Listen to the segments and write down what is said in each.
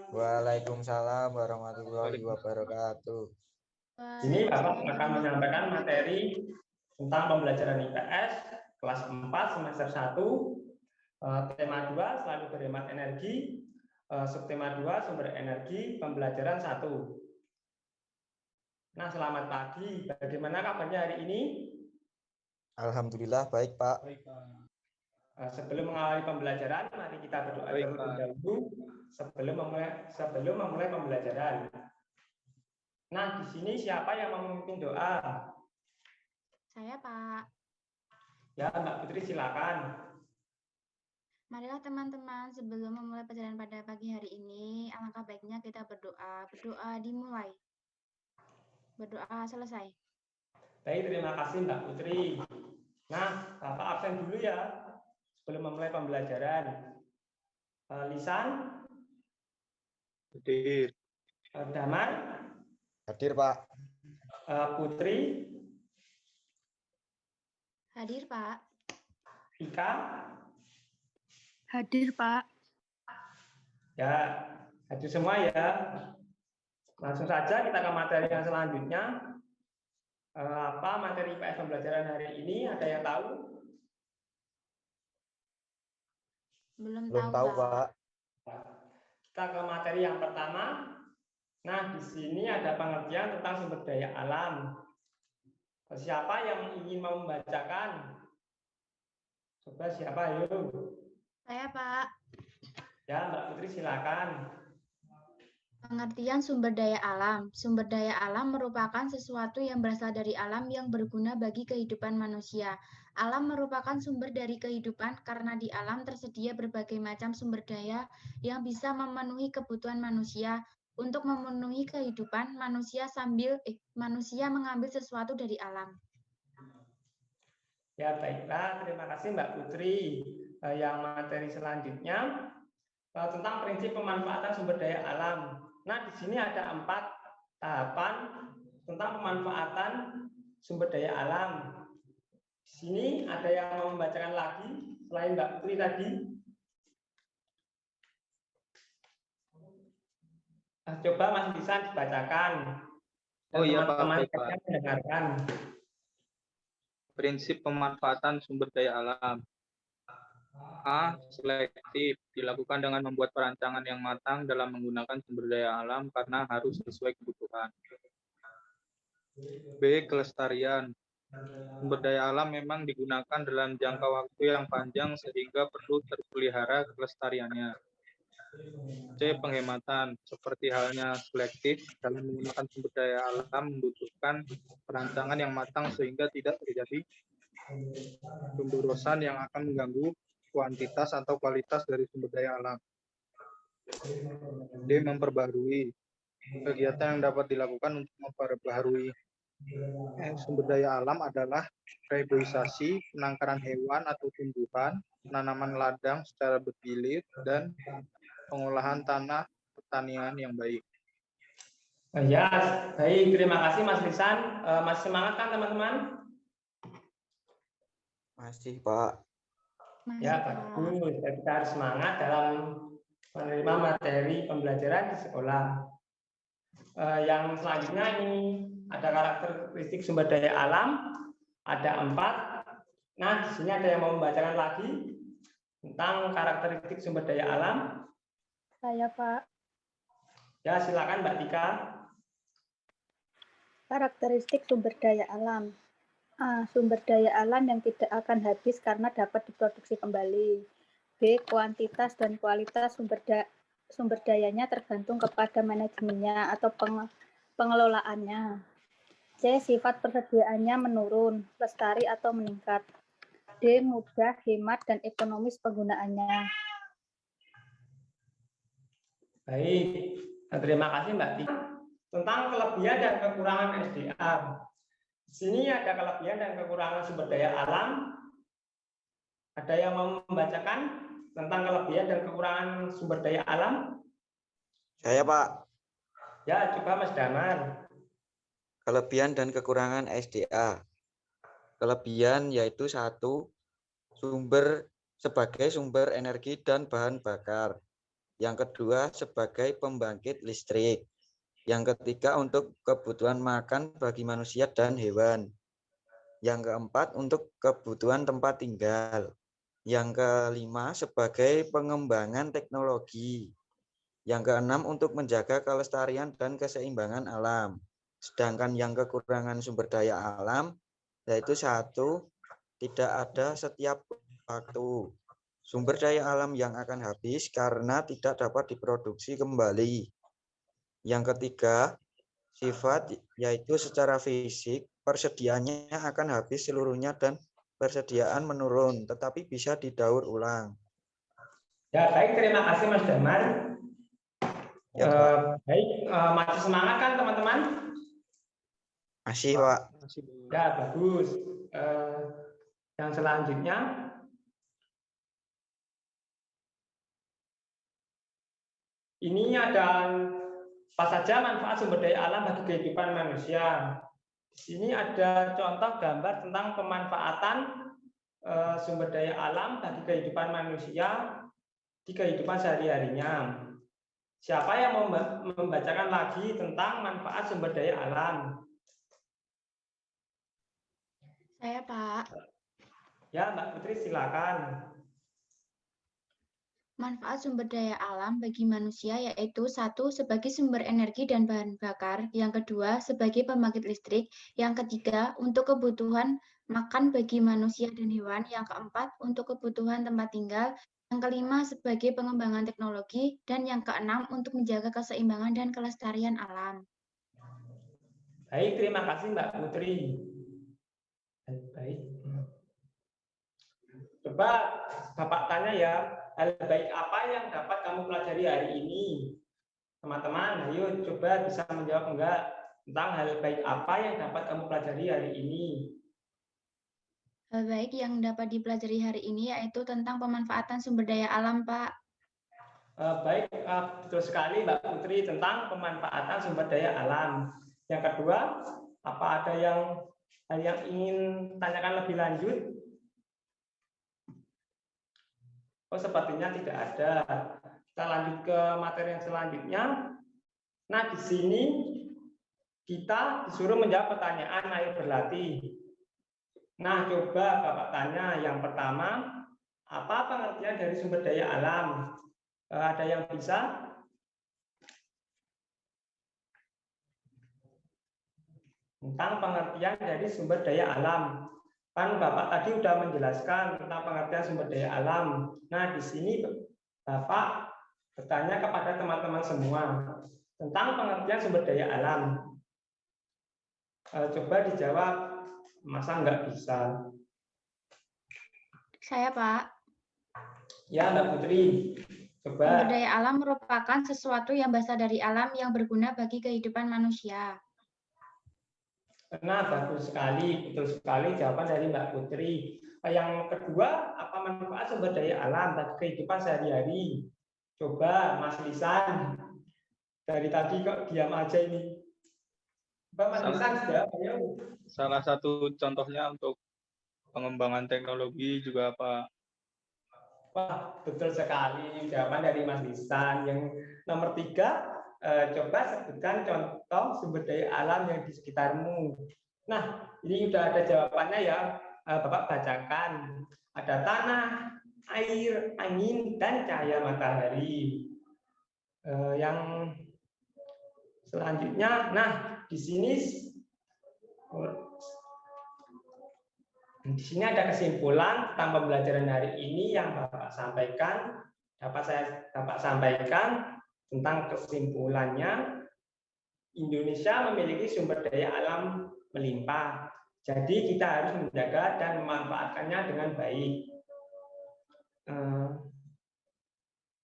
Waalaikumsalam warahmatullahi wabarakatuh. Ini Bapak Waalaikumsalam akan menyampaikan materi tentang pembelajaran IPS kelas 4 semester 1, tema 2 selalu berhemat energi, subtema 2 sumber energi, pembelajaran 1. Nah, selamat pagi. Bagaimana kabarnya hari ini? Alhamdulillah baik, Pak. Sebelum mengawali pembelajaran, mari kita berdoa terlebih dahulu sebelum memulai pembelajaran. Nah, di sini siapa yang memimpin doa? Saya, Pak. Ya, Mbak Putri silakan. Marilah teman-teman, sebelum memulai pelajaran pada pagi hari ini, alangkah baiknya kita berdoa. Berdoa dimulai. Berdoa selesai. Baik, terima kasih Mbak Putri. Nah, Bapak absen dulu ya sebelum memulai pembelajaran. Lisan? Hadir. Damar? Hadir, Pak. Putri? Hadir, Pak. Ika? Hadir, Pak. Ya, hadir semua ya. Langsung saja kita ke materi yang selanjutnya. Apa materi IPS pembelajaran hari ini? Ada yang tahu? Belum Belum tahu, tahu, Pak. Pak. Kita ke materi yang pertama. Nah, di sini ada pengertian tentang sumber daya alam. Siapa yang ingin membacakan? Coba siapa, yuk. Saya, Pak. Ya, Mbak Putri silakan. Pengertian sumber daya alam. Sumber daya alam merupakan sesuatu yang berasal dari alam yang berguna bagi kehidupan manusia. Alam merupakan sumber dari kehidupan karena di alam tersedia berbagai macam sumber daya yang bisa memenuhi kebutuhan manusia. Untuk memenuhi kehidupan manusia mengambil sesuatu dari alam. Ya, baiklah. Terima kasih Mbak Putri. Yang materi selanjutnya tentang prinsip pemanfaatan sumber daya alam. Nah, di sini ada 4 tahapan tentang pemanfaatan sumber daya alam. Di sini ada yang mau membacakan lagi selain Mbak Putri tadi. Coba Mas Lisan dibacakan. Oh iya, Pak. Teman-teman Baik, Pak. mendengarkan. Prinsip pemanfaatan sumber daya alam. A. Selektif. Dilakukan dengan membuat perancangan yang matang dalam menggunakan sumber daya alam karena harus sesuai kebutuhan. B. Kelestarian. Sumber daya alam memang digunakan dalam jangka waktu yang panjang sehingga perlu terpelihara kelestariannya. C. Penghematan. Seperti halnya selektif, dalam menggunakan sumber daya alam membutuhkan perancangan yang matang sehingga tidak terjadi pemborosan yang akan mengganggu kuantitas atau kualitas dari sumber daya alam. D. Memperbarui. Kegiatan yang dapat dilakukan untuk memperbaharui sumber daya alam adalah reboisasi, penangkaran hewan atau tumbuhan, penanaman ladang secara bergilir, dan pengolahan tanah pertanian yang baik. Ya, baik. Terima kasih Mas Lisan. Masih semangat kan teman-teman? Masih, Pak. Masih, Ya, Pak. bagus. Kita harus semangat dalam menerima materi pembelajaran di sekolah. Yang selanjutnya ini ada karakteristik sumber daya alam. Ada 4. Nah, di sini ada yang mau membacakan lagi tentang karakteristik sumber daya alam. Saya, Pak. Ya, silakan Mbak Tika. Karakteristik sumber daya alam. A. Sumber daya alam yang tidak akan habis karena dapat diproduksi kembali. B. Kuantitas dan kualitas sumber dayanya tergantung kepada manajemennya atau pengelolaannya. C. Sifat persediaannya menurun, lestari atau meningkat. D. Mudah, hemat, dan ekonomis penggunaannya. Baik, terima kasih Mbak Tika. Tentang kelebihan dan kekurangan SDA. Di sini ada kelebihan dan kekurangan sumber daya alam. Ada yang mau membacakan tentang kelebihan dan kekurangan sumber daya alam? Saya, Pak. Ya, coba Mas Damar. Kelebihan dan kekurangan SDA. Kelebihan yaitu 1. Sebagai sumber energi dan bahan bakar. Yang kedua, sebagai pembangkit listrik. Yang ketiga, untuk kebutuhan makan bagi manusia dan hewan. Yang keempat, untuk kebutuhan tempat tinggal. Yang kelima, sebagai pengembangan teknologi. Yang keenam, untuk menjaga kelestarian dan keseimbangan alam. Sedangkan yang kekurangan sumber daya alam, yaitu satu, tidak ada setiap waktu. Sumber daya alam yang akan habis karena tidak dapat diproduksi kembali. Yang ketiga, sifat, yaitu secara fisik, persediaannya akan habis seluruhnya dan persediaan menurun, tetapi bisa didaur ulang. Ya, baik. Terima kasih, Mas Damar. Ya, Pak. Baik, masih semangat kan, teman-teman? Masih, Pak. Ya, bagus. Yang selanjutnya, ini ada apa saja manfaat sumber daya alam bagi kehidupan manusia. Di sini ada contoh gambar tentang pemanfaatan sumber daya alam bagi kehidupan manusia di kehidupan sehari-harinya. Siapa yang membacakan lagi tentang manfaat sumber daya alam? Saya, Pak. Ya, Mbak Putri, silakan. Manfaat sumber daya alam bagi manusia yaitu satu, sebagai sumber energi dan bahan bakar. Yang kedua, sebagai pembangkit listrik. Yang ketiga, untuk kebutuhan makan bagi manusia dan hewan. Yang keempat, untuk kebutuhan tempat tinggal. Yang kelima, sebagai pengembangan teknologi. Dan yang keenam, untuk menjaga keseimbangan dan kelestarian alam. Baik, terima kasih Mbak Putri. Baik. Coba Bapak tanya ya, hal baik apa yang dapat kamu pelajari hari ini? Teman-teman, ayo coba bisa menjawab enggak tentang hal baik apa yang dapat kamu pelajari hari ini? Hal baik yang dapat dipelajari hari ini yaitu tentang pemanfaatan sumber daya alam, Pak. Baik, betul sekali Mbak Putri tentang pemanfaatan sumber daya alam. Yang kedua, apa ada hal yang ingin tanyakan lebih lanjut? Oh, sepertinya tidak ada. Kita lanjut ke materi yang selanjutnya. Nah, di sini kita disuruh menjawab pertanyaan, ayo berlatih. Nah, coba Bapak tanya yang pertama, apa pengertian dari sumber daya alam? Ada yang bisa? Tentang pengertian dari sumber daya alam. Kan Bapak tadi sudah menjelaskan tentang pengertian sumber daya alam. Nah, di sini Bapak bertanya kepada teman-teman semua tentang pengertian sumber daya alam. Coba dijawab, masa nggak bisa? Saya, Pak. Ya, Mbak Putri. Coba. Sumber daya alam merupakan sesuatu yang berasal dari alam yang berguna bagi kehidupan manusia. Nah, bagus sekali, betul sekali jawaban dari Mbak Putri. Yang kedua, apa manfaat sumber daya alam bagi kehidupan sehari-hari? Coba Mas Lisan, dari tadi kok diam aja ini. Coba Mas Lisan, jawab ayo. Salah satu contohnya untuk pengembangan teknologi juga Pak. Wah, betul sekali jawaban dari Mas Lisan. Yang nomor 3, coba sebutkan contoh sumber daya alam yang di sekitarmu. Nah, ini sudah ada jawabannya ya. Bapak bacakan. Ada tanah, air, angin, dan cahaya matahari. Yang selanjutnya, nah di sini ada kesimpulan tentang pembelajaran hari ini yang Bapak sampaikan. Bapak sampaikan tentang kesimpulannya, Indonesia memiliki sumber daya alam melimpah. Jadi kita harus menjaga dan memanfaatkannya dengan baik.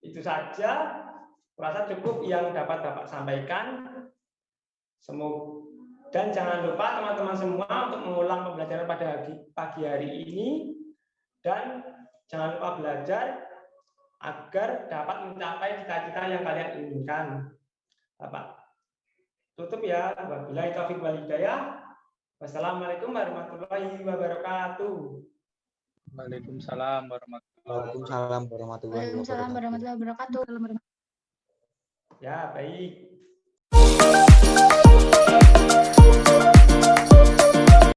Itu saja, rasa cukup yang dapat Bapak sampaikan. Dan jangan lupa teman-teman semua untuk mengulang pembelajaran pada pagi hari ini. Dan jangan lupa belajar agar dapat mencapai cita-cita yang kalian inginkan. Bapak tutup ya. Wabillahi taufiq wal hidayah. Wassalamualaikum warahmatullahi wabarakatuh. Waalaikumsalam warahmatullahi wabarakatuh. Waalaikumsalam warahmatullahi wabarakatuh. Waalaikumsalam warahmatullahi wabarakatuh. Ya, baik.